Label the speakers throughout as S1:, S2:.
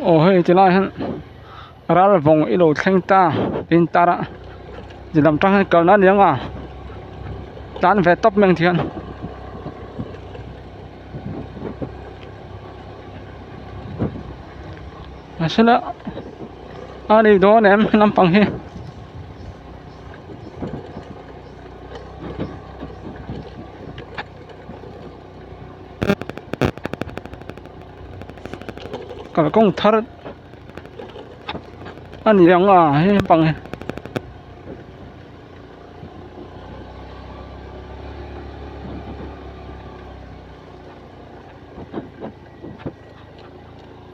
S1: ôi chỉ nói hắn ra là vòng ít đồ thanh ta tin ta đã chỉ làm trong cái cầu nó nhớ à tán về tóc mình thiện à xin lỗi à đi đó em làm bằng hi còn công thở anh nhớ à hi bằng hi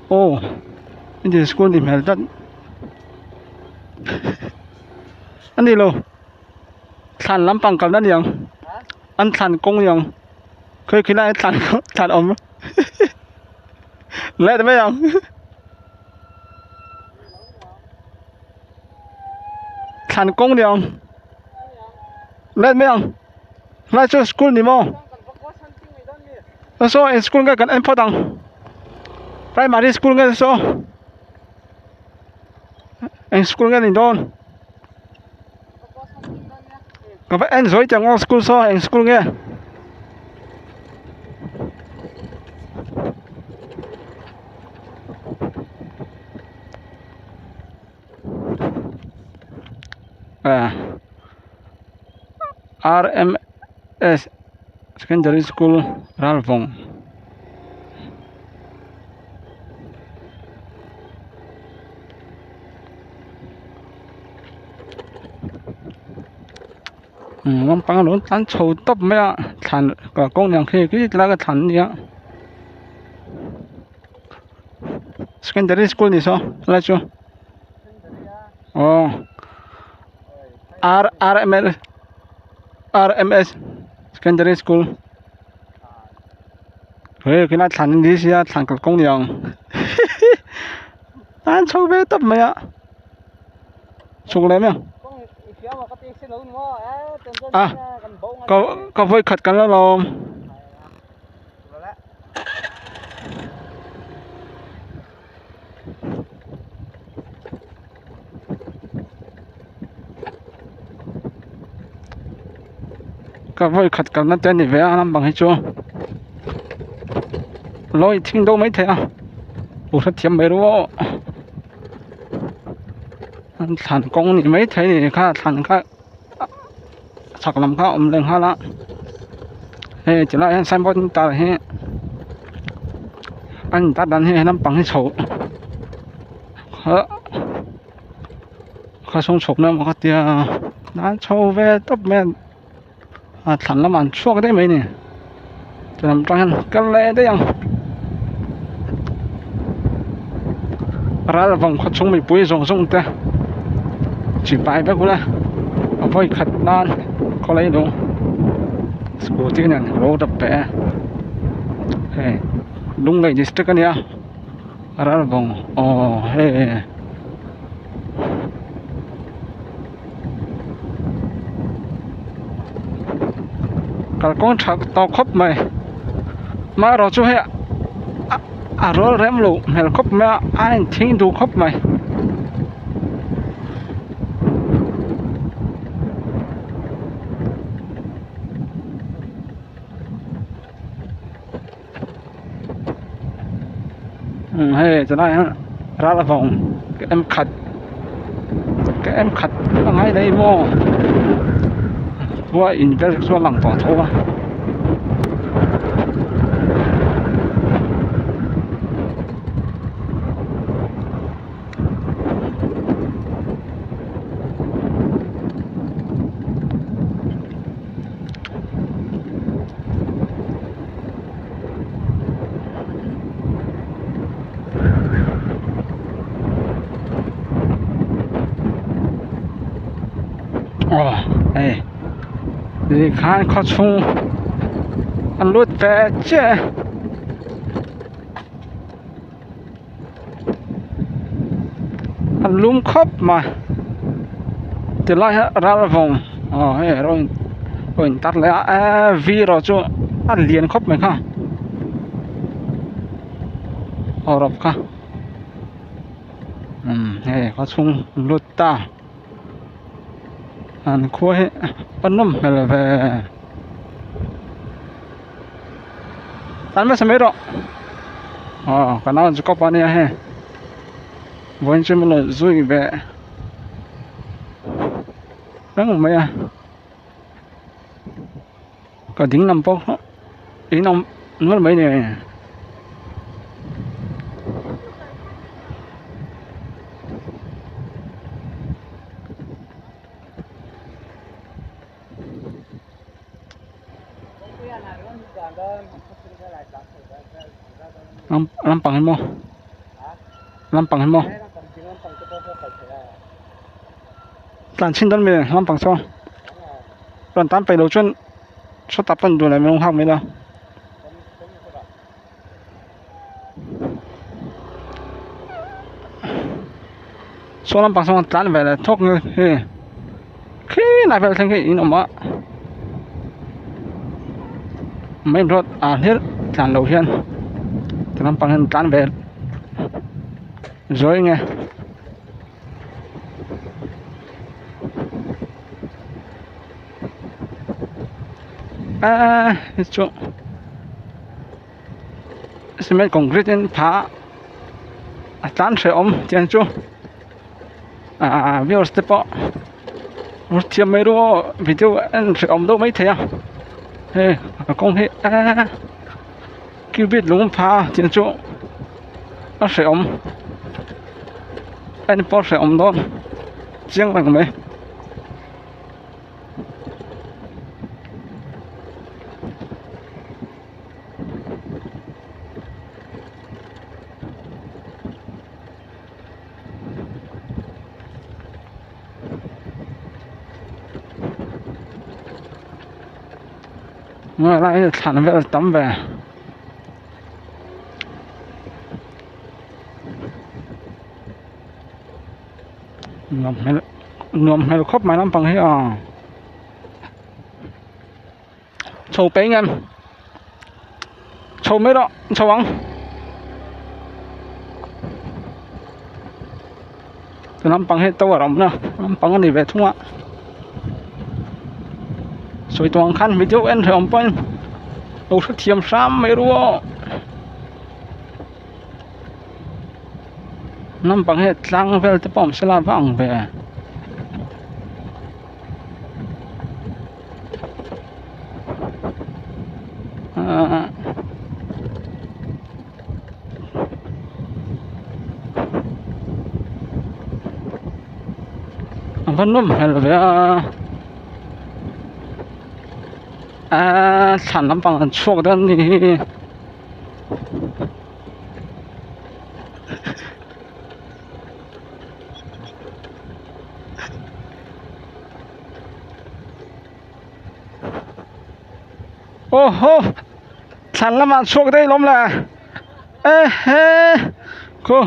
S1: ô ini school di Meldan anh đi luôn thành lắm bằng cầu đó nhỉ anh thành công nhỉเคยได้thànhอมlấy được mấy không thành công đi không lấy mấy không lấy cho school đi mò so in school cái cần important primary school cái so in school cái gì đó có phải enjoy chẳng ngon school so in school nghe RMS Secondary School Ralvong mong bằng luôn tan sầu tóc mấy ạ thành cả công nhận khi cái là cái thành gì á Secondary School thì sao là chưa RMS Secondary School cái là thành gì xí thành cả công nhận tan sầu về tóc mấy ạ sung lên không à có voi khậtกันแล้วเราcó voi khậtกันแล้วtên thì vẽ làm bằng hay chưa lôi听都没听我说听没รู้thành công thì mấy thấy thì khá thành khá sạc làm khá ổn định khá lắm hey chỉ là xem bao ta là hey anh ta đánh hey nắm bằng cái sổ khá sống sụp nữa mà có tia đã sâu về tóc men thành lắm ăn suốt đấy mấy nè cho làm trong cái lẽ đấy không ra là vòng khát sống mình bùi rong rong ta chỉ bài bé cũng là voi khát nan có lấy đâu school tí này lô đập bẻ đúng này district cái này ra là vòng cả con chặt tàu khóc mày mà rồi chú hệ rồi rém lụ mày khóc mày ai听đủ khóc mày hay cho này ra là vòng cái em khật là ngay đây mò qua in cái số lằng tỏ thô thì khai khó chung ăn lút về chứ ăn lúm khóc mà thì lại ra là vòng rồi tắt lại vì rồi cho ăn liền khóc mày không rập cả này có chung lút ta anh khuấy bắn nôm là về anh mới xem rồi cái nào chỉ có bao nhiêu he vẫn chỉ mình là duy về đang mấy à có tiếng nằm bốc ý nằm nó mấy này làm bằng hình mô làm bằng hình mô làm chín tấn mình làm bằng sao làm tám bảy đầu chân số tập phần đồ này mình không học mấy đâu số làm bằng sao tán về là thuốc người khi này về thành cái gì nữa mấy rốt hết tàn đầu tiên thì làm bằng hình tán về rồi nghe chỗ cement concrete phá tán sẽ tiền chỗ video step một chiếc mấy đô video anh sẽ đâu mấy thế à công hệ kêu biết đúng phá tiền chỗ nó sẽ anh bỏ sẽ đó riêng bằng mấy mà lại thằng về tắm về ngầm hay là khóc mày lắm bằng thế sầu bé ngân sầu mấy đó sầu bóng từ năm bằng hết tao ở rộng nữa năm bằng cái này về thung ạ rồi toàn khăn video anh thì ông bên đâu sẽ thiêm xám mấy đua năm bằng hết lang về tới bom sẽ là vàng về vẫn nôm hay là về sản lắm bằng chuột đó thì ô hô sản lắm bằng chuột đây lắm là cô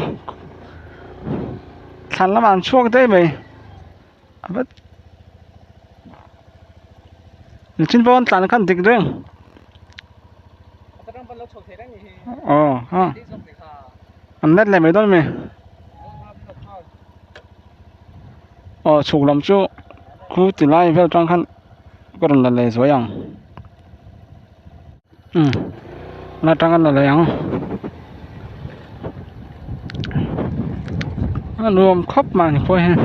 S1: sản lắm bằng chuột đây mày trên vốn tàn khăn tịch riêng anh nét lại mấy đó mày chủ làm chú cứ từ lại về trang khăn có lần là lấy rồi à là trang khăn là lấy à nuông khóc mà khôi ha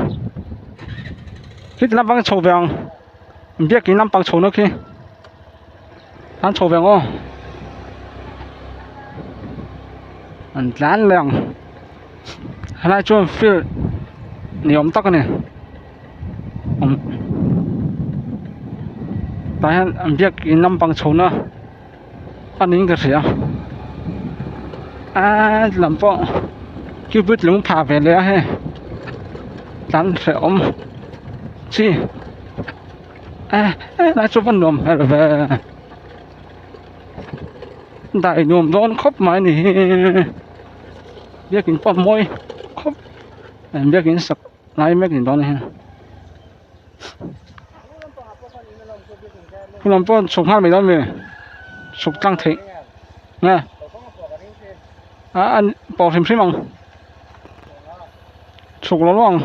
S1: cái làm bằng sầu vàng biết cái năm bằng sầu nữa kia ăn sầu vàng ô ăn lán làng hai chỗ phil nhiều ông tắc này tại anh biết cái năm bằng sầu nữa ăn những cái gì làm bao cứ biết lúc phá vềเลยha lán sẽ chi lại cho văn nôm hay về đại nôm đón khóc mãi nè biết cái phong môi khóc biết cái sập lại biết cái đó này làm bao sụp hai mấy đó mày sụp tăng thế nè anh bỏ thêm xí mong sụp nó luôn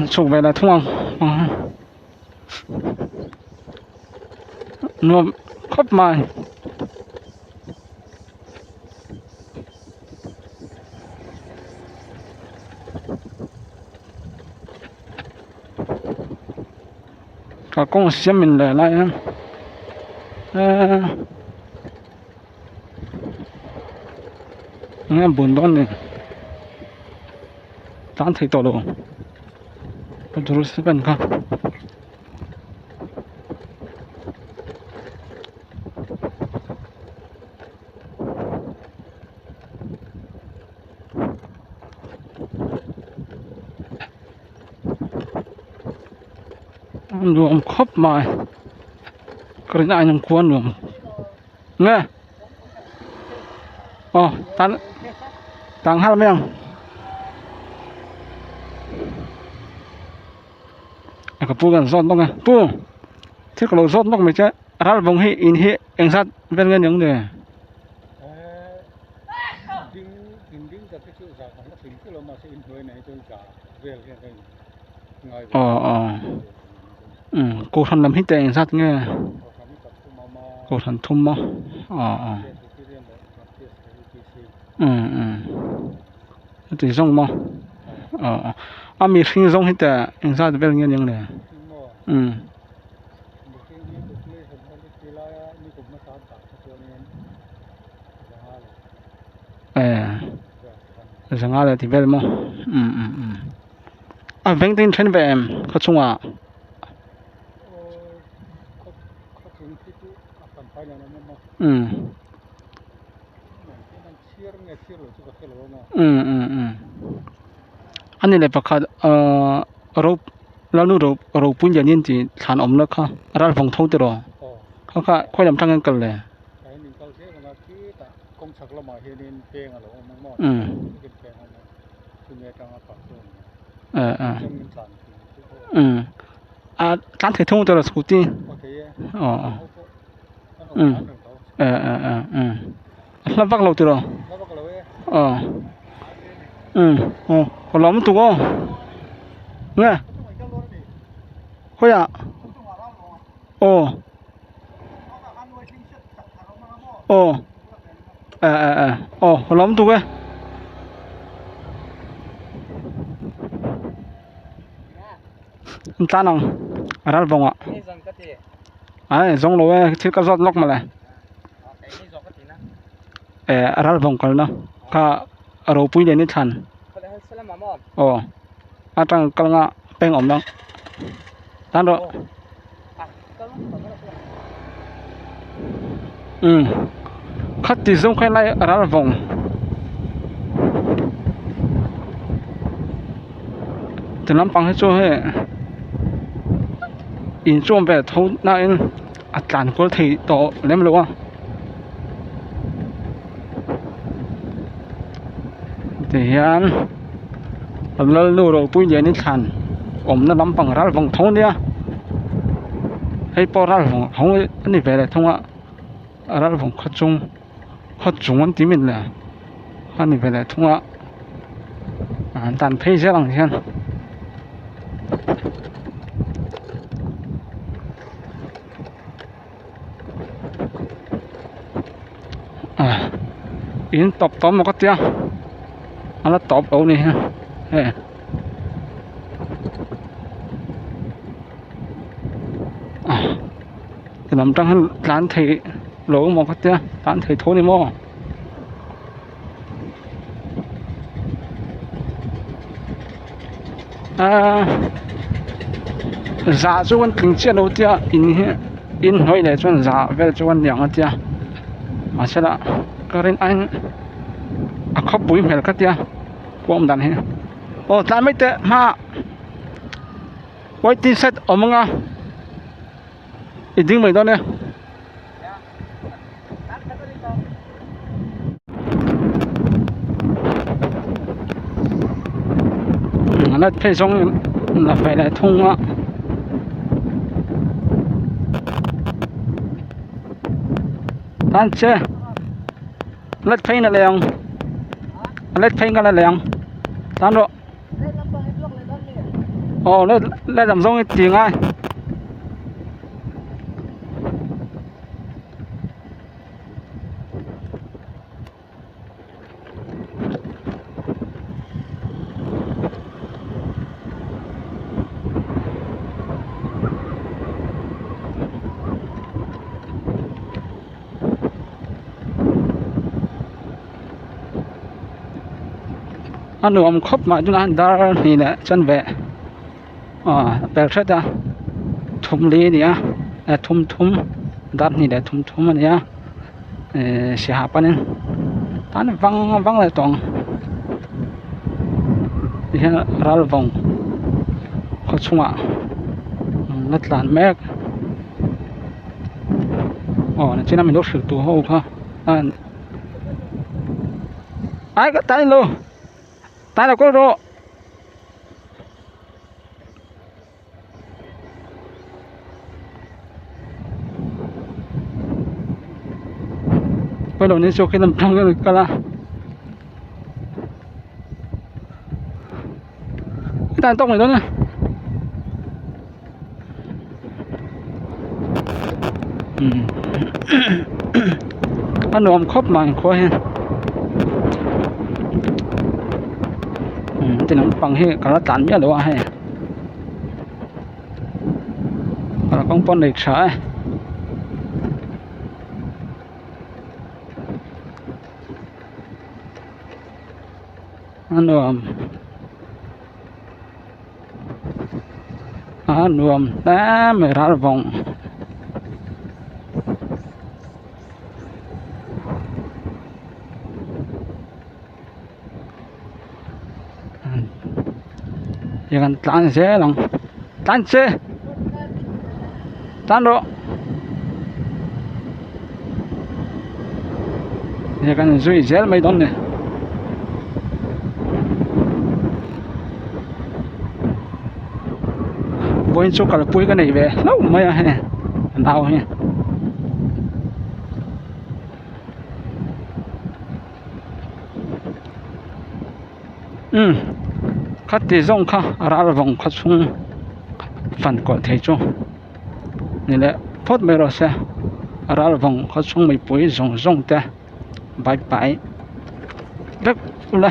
S1: sụp về là thua nó khóc mày cả con xem mình để lại nghe buồn đón này tán thấy tổ đồ tôi sẽ bên con luồng khóc mày cái này anh cuốn luồng nghe tan tăng hai mươi cái pu gần rót tông à pu thế cái lỗ rót tông mày chứ ra vòng hi in hi anh sát bên ngân những này cô thằng làm hết tiền sát nghe cô thằng thum mà thì giống mà mình sinh giống hết tiền anh sát bên nghe những này rằng là thì về mà veng tin trên về em có chung à anh này là bậc rộp lâu nữa rộp bún giờ nên chỉ sản ẩm nước ha ra phòng thâu từ rồiเขาค่อยนำทางกันกันเลยการถือทุ่งตัวละสกุลที่แล้วบักเราตัวละคนเราไม่ถูกอ่ะเนี่ยเฮ้ยคนเราไม่ถูกอ่ะta nong ra vòng ạ giống lối thiết các giọt lóc mà này ra vòng còn nó cả rồi pui lên thành trang cái ngã beng ẩm đó tan rồi khát thì giống cái này ra vòng từ năm bằng hết rồi in chung về thâu na tàn của thì tổ lem luôn thì anh lần lượt rồi bây giờ nên thành nó nắm bằng ra vòng thâu đi hay bỏ ra vòng thâu anh đi về lại thông ra vòng khát chung anh tìm mình là anh đi về lại thông tàn phê sẽ bằng thế in top một cái tia nó top đâu này ha thì nằm trong lán thì lỗ một cái tia lán thì thôi đi mò giả cho con kinh chế đầu tia in hỏi để cho giả về cho con两个tia mà sẽ là cái anh khóc bụi mèo cắt tia của ông đàn hết đàn mấy tệ mà quay tin set ở mông à ít tiếng mấy đó nè nó phải xong là phải lại thông á tan chưa lết phay là lèng lết phay cái là lèng tan rồi ồ lết làm giống tiếng ai anh nuông khóc mà chúng ta đã thì nè chân vẽ bẹt hết à thum lý nè thum đắt thì nè thum nè sẽ hạ pan nên tan văng lại toàn thì ra vòng có chung à lật làn mét chỉ là mình đốt sự tù hô ha ai cái tay luôn tay là có rồi bây giờ nên số cái làm trong cái là cái tay tông này đó nè anh nuông khóc mà khó hen thì nó bằng hệ cả nó tán nhá đúng không hay là con con lịch sở anh nuông đá mày ra vòng giờ cần tan xe lòng tan xe tan rồi giờ cần duy xe mấy đón này bôi số cả bôi cái này về lâu mấy à hay đau nha khát thì rong khá ra vòng khát xuống phần của thầy chung nên là phốt mấy rồi xe ra vòng khát xuống mấy buổi rong ta bye bye rất là